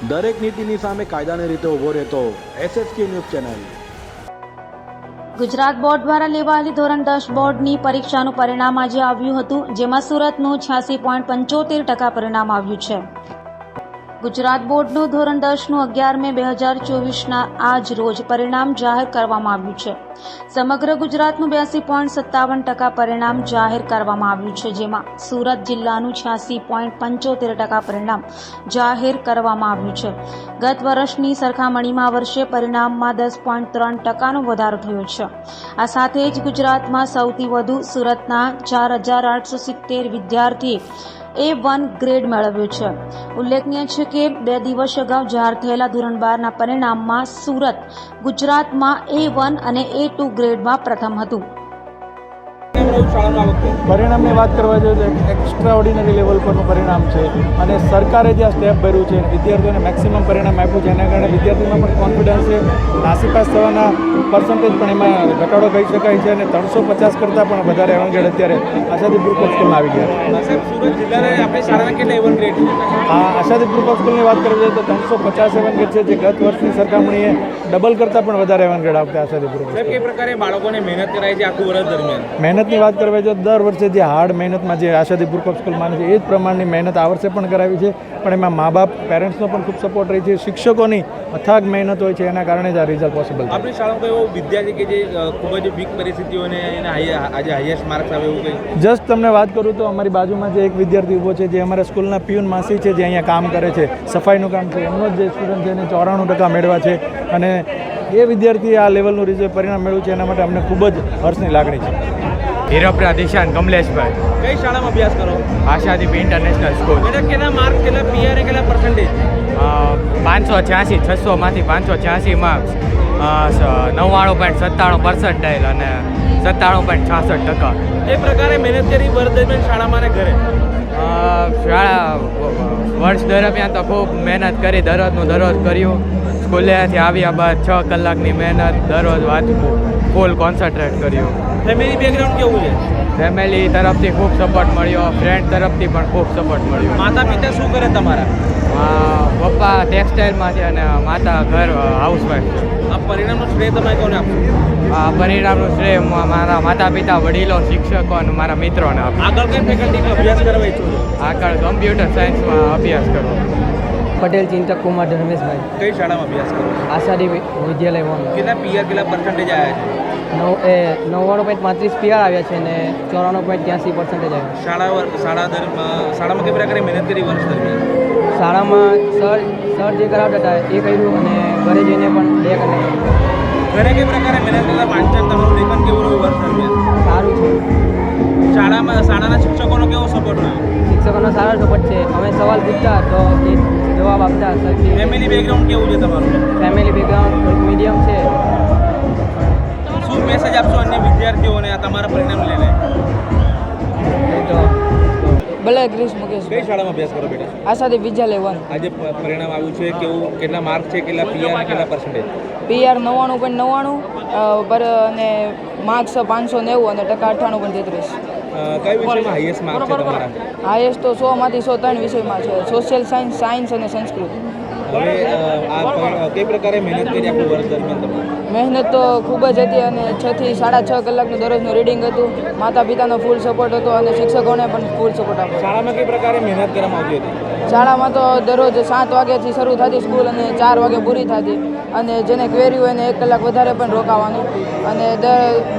દરેક નીતિની સામે કાયદાની રીતે ઊભો રહેતો SSK news channel. Gujarat board દ્વારા લેવાયેલી ધોરણ 10 બોર્ડની પરીક્ષાનું પરિણામ આજે આવ્યું હતું, જેમાં સુરતનું 86.75% પરિણામ આવ્યું છે. ગુજરાત બોર્ડનું ધોરણ 10નું 11 મે 2024ના આજ રોજ પરિણામ જાહેર કરવામાં આવ્યું છે. સમગ્ર ગુજરાતનું 82.57% પરિણામ જાહેર કરવામાં આવ્યું છે, જેમાં સુરત જિલ્લાનું 86.75% પરિણામ જાહેર કરવામાં આવ્યું છે. ગત વર્ષની સરખામણીમાં આ વર્ષે પરિણામમાં 10.3%નો વધારો થયો છે. આ સાથે જ ગુજરાતમાં સૌથી વધુ સુરતના 4,870 વિદ્યાર્થીએ A1 ગ્રેડ મેળવ્યો છે. ઉલ્લેખનીય છે કે 2 દિવસ અગાઉ જાહેર થયેલા ધોરણ 12ના પરિણામમાં સુરત ગુજરાતમાં A1 અને A2 ગ્રેડમાં પ્રથમ હતું. પરિણામની વાત કરવા જોઈએ તો એક્સ્ટ્રા ઓર્ડિનરી લેવલ પરનું પરિણામ છે અને સરકારે જે આ સ્ટેપ ભર્યું છે વિદ્યાર્થીઓને મેક્સિમમ પરિણામ આપ્યું છે, એના કારણે વિદ્યાર્થીઓમાં પણ કોન્ફિડન્સ છે. નાસીપાસ થવાના પર્સન્ટેજ પણ એમાં ઘટાડો કહી શકાય છે અને 350 કરતાં પણ વધારે એવંગેડ અત્યારે આશાદી ગ્રુપ ઓફ સ્કૂલમાં આવી ગયા છે. સુરત જિલ્લાને આપણી શાળાના કેટલા A1 ગ્રેડ છે? આશાદી ગ્રુપ ઓફ સ્કૂલની વાત કરવી જોઈએ તો 350 એવંગેડ છે, જે ગત વર્ષની સરખામણીએ ડબલ કરતાં પણ વધારે એવંગેડ આવતા આશાદી ગ્રુપ. સાહેબ, કઈ પ્રકારે બાળકોને મહેનત કરાય છે આખું વર્ષ દરમિયાન? મહેનતની વાત કરવા જો દર વર્ષે જે હાર્ડ મહેનતમાં જે આશાદી ગ્રુપ ઓફ સ્કૂલ માને છે એ જ પ્રમાણની મહેનત આ વર્ષે પણ કરાવી છે, પણ એમાં મા બાપ પેરેન્ટ્સનો પણ ખૂબ સપોર્ટ રહી છે, શિક્ષકોની અથાગ મહેનત હોય છે, એના કારણે જ આ રિઝલ્ટ પોસિબલ છે. આપણી શાળામાં એવો વિદ્યાર્થી કે જે ખૂબ જ વીક પરિસ્થિતિઓને આજે હાઈએસ્ટ માર્ક્સ આવે એવું કંઈ? જસ્ટ તમને વાત કરું તો અમારી બાજુમાં જે એક વિદ્યાર્થી ઊભો છે, જે અમારા સ્કૂલના પિયુન માસી છે, જે અહીંયા કામ કરે છે, સફાઈનું કામ છે, એમનો જ જે સ્ટુડન્ટ છે એને 94% મેળવ્યા છે અને એ વિદ્યાર્થીએ આ લેવલનું પરિણામ મેળવ્યું છે, એના માટે અમને ખૂબ જ હર્ષની લાગણી છે. હીરોપરા દિશાન કમલેશભાઈ. કઈ શાળામાં અભ્યાસ કરો? Ashadeep international school. બેટા કેટલા માર્ક, કેટલા PR, કેટલા પર્સન્ટેજ? 586, 600માંથી 586 માર્ક્સ, 99.97% અને 97.66%. એ પ્રકારે મહેનત કરી વર્ષ દરમિયાન શાળામાં અને ઘરે? શાળા વર્ષ દરમિયાન તો ખૂબ મહેનત કરી, દરરોજ કર્યું. સ્કૂલેથી આવ્યા બાદ 6 કલાકની મહેનત, દરરોજ વાંચવું, ફૂલ કોન્સન્ટ્રેટ કર્યું. ફેમિલી બેકગ્રાઉન્ડ કેવું છે? ફેમિલી તરફથી ખૂબ સપોર્ટ મળ્યો, ફ્રેન્ડ તરફથી પણ ખૂબ સપોર્ટ મળ્યો. માતા પિતા શું કરે તમારા? પપ્પા ટેક્સટાઇલમાં છે અને માતા ઘર હાઉસવાઈફ છે. આ પરિણામનું શ્રેય તમે કોને આપશો? આ પરિણામનું શ્રેય મારા માતા પિતા, વડીલો, શિક્ષકો અને મારા મિત્રોને આપું. આગળ કઈ ફેકલ્ટીમાં અભ્યાસ કરવા ઈચ્છો છો? આગળ કમ્પ્યુટર સાયન્સમાં અભ્યાસ કરો. પટેલ ચિંતક કુમાર ધર્મેશભાઈ. કઈ શાળામાં અભ્યાસ કરો? આશાદી વિદ્યાલય વન. કેટલા PR, કેટલા પર્સન્ટેજ આવ્યા છે? 99.35 PR આવ્યા છે અને 94.83% આવ્યા. શાળામાં કઈ પ્રકારે મહેનત કરી વર્ષ દરમિયાન? શાળામાં સર જે કરાવતા હતા એ કર્યું અને ઘરે જઈને પણ 2 કલાક. ઘરે કઈ પ્રકારે મહેનત કરતા વાંચન, તમારું લેખન કેવું રહ્યું વર્ષ દરમિયાન? સારું છે. શાળાના શિક્ષકોનો કેવો સપોર્ટ રહ્યો? શિક્ષકોનો સારો સપોર્ટ છે. અમે સવાલ પૂછતા તો એ જવાબ આપતા. ફેમિલી બેકગ્રાઉન્ડ કેવું છે તમારું? ફેમિલી બેકગ્રાઉન્ડ મીડિયમ છે. શું મેસેજ આપશો અન્ય વિદ્યાર્થીઓને આ તમારા પરિણામ લઈને? ભલે ક્રિશ મુકેશ. કઈ શાળામાં અભ્યાસ કરો બેટા? આશાદી વિદ્યાલય વન. આજે પરિણામ આવ્યું છે, કેવું, કેટલા માર્ક છે, કેટલા PR અને કેટલા પર્સન્ટેજ? PR 99.99 અને માર્ક્સ 590 અને ટકા 98.33. કઈ વિષયમાં હાઈએસ્ટ માર્ક છે તમારા? હાઈએસ્ટ તો 100માંથી 103 વિષયમાં છે. સોશિયલ સાયન્સ અને સંસ્કૃત. હવે આ કઈ પ્રકારે મહેનત કરી આખું વર્ષ દરમિયાન તમે? મહેનત તો ખૂબ જ હતી અને 6 થી 6.5 કલાકનું દરરોજનું રીડિંગ હતું. માતા પિતાનો ફૂલ સપોર્ટ હતો અને શિક્ષકોને પણ ફૂલ સપોર્ટ આપ્યો. શાળામાં કઈ પ્રકારે મહેનત કરવામાં આવતી હતી? શાળામાં તો દરરોજ 7 વાગ્યાથી શરૂ થતી સ્કૂલ અને 4 વાગે પૂરી થતી અને જેને ક્વેરી હોય એને 1 કલાક વધારે પણ રોકાવાનું અને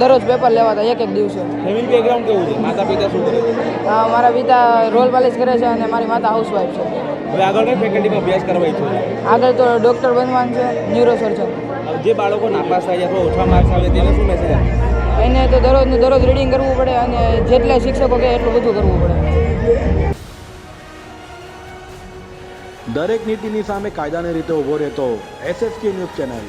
દરરોજ પેપર લેવાતા એક દિવસે. ફેમિલી બેકગ્રાઉન્ડ કેવું છે? માતા પિતા શું કરે? મારા પિતા રોલ પાલિશ કરે છે અને મારી માતા હાઉસવાઈફ છે. હવે આગળ કઈ ફેકલ્ટીમાં અભ્યાસ કરવા ઈચ્છો છો? આગળ તો ડૉક્ટર બનવાનું છે, ન્યુરોસર્જન. જે બાળકો નાપાસ થાય છે અથવા ઓછા માર્ક્સ આવે તેને શું મેસેજ આપે? એને તો દરરોજ રીડિંગ કરવું પડે અને જેટલા શિક્ષકો કહે એટલું બધું કરવું પડે. દરેક નીતિની સામે કાયદાની રીતે ઊભો રહેતો SSK ન્યૂઝ ચેનલ.